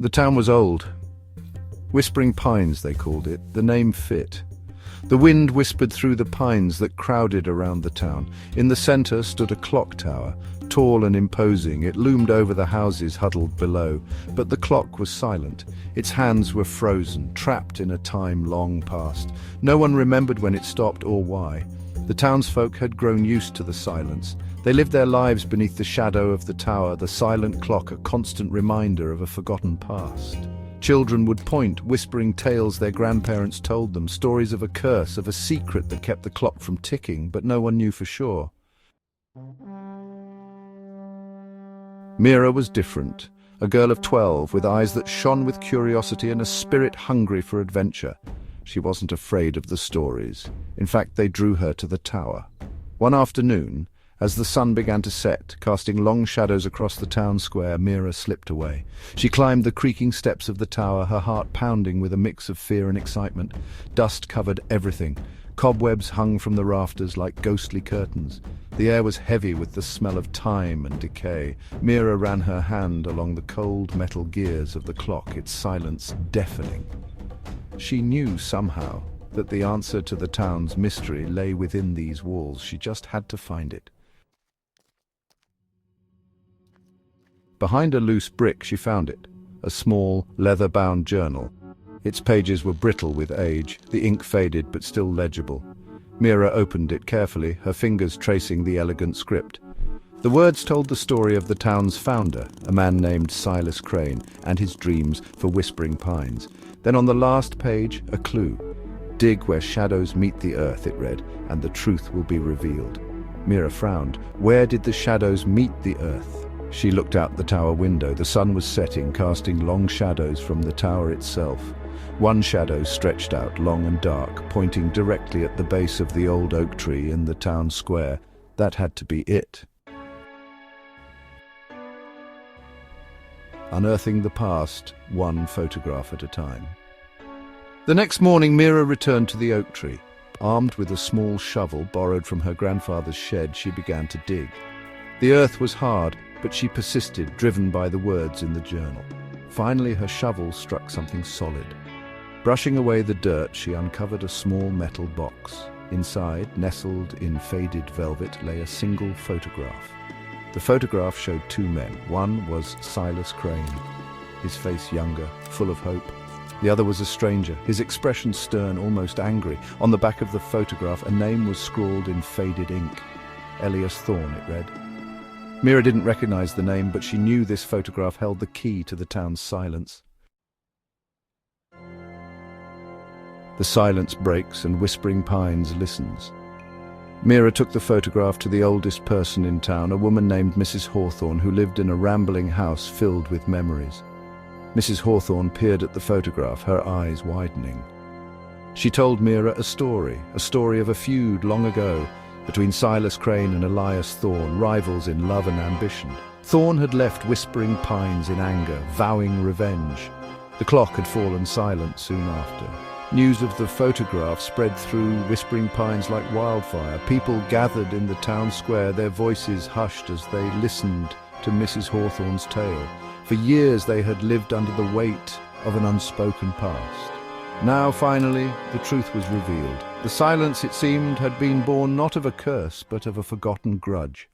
The town was old. Whispering Pines, they called it. The name fit. The wind whispered through the pines that crowded around the town. In the center stood a clock tower, tall and imposing. It loomed over the houses huddled below. But the clock was silent. Its hands were frozen, trapped in a time long past. No one remembered when it stopped or why. The townsfolk had grown used to the silence. They lived their lives beneath the shadow of the tower, the silent clock a constant reminder of a forgotten past. Children would point, whispering tales their grandparents told them, stories of a curse, of a secret that kept the clock from ticking, but no one knew for sure. Mira was different, a girl of 12 with eyes that shone with curiosity and a spirit hungry for adventure. She wasn't afraid of the stories. In fact, they drew her to the tower. One afternoon, as the sun began to set, casting long shadows across the town square, Mira slipped away. She climbed the creaking steps of the tower, her heart pounding with a mix of fear and excitement. Dust covered everything. Cobwebs hung from the rafters like ghostly curtains. The air was heavy with the smell of time and decay. Mira ran her hand along the cold metal gears of the clock, its silence deafening. She knew somehow that the answer to the town's mystery lay within these walls. She just had to find it. Behind a loose brick she found it, a small, leather-bound journal. Its pages were brittle with age, the ink faded but still legible. Mira opened it carefully, her fingers tracing the elegant script. The words told the story of the town's founder, a man named Silas Crane, and his dreams for Whispering Pines. Then on the last page, a clue. "Dig where shadows meet the earth," it read, "and the truth will be revealed." Mira frowned. Where did the shadows meet the earth? She looked out the tower window. The sun was setting, casting long shadows from the tower itself. One shadow stretched out, long and dark, pointing directly at the base of the old oak tree in the town square. That had to be it. Unearthing the past, one photograph at a time. The next morning, Mira returned to the oak tree. Armed with a small shovel borrowed from her grandfather's shed, she began to dig. The earth was hard, but she persisted, driven by the words in the journal. Finally, her shovel struck something solid. Brushing away the dirt, she uncovered a small metal box. Inside, nestled in faded velvet, lay a single photograph. The photograph showed two men. One was Silas Crane, his face younger, full of hope. The other was a stranger, his expression stern, almost angry. On the back of the photograph, a name was scrawled in faded ink. Elias Thorne, it read. Mira didn't recognize the name, but she knew this photograph held the key to the town's silence. The silence breaks and Whispering Pines listens. Mira took the photograph to the oldest person in town, a woman named Mrs. Hawthorne, who lived in a rambling house filled with memories. Mrs. Hawthorne peered at the photograph, her eyes widening. She told Mira a story of a feud long ago, between Silas Crane and Elias Thorne, rivals in love and ambition. Thorne had left Whispering Pines in anger, vowing revenge. The clock had fallen silent soon after. News of the photograph spread through Whispering Pines like wildfire. People gathered in the town square, their voices hushed as they listened to Mrs. Hawthorne's tale. For years they had lived under the weight of an unspoken past. Now, finally, the truth was revealed. The silence, it seemed, had been born not of a curse, but of a forgotten grudge.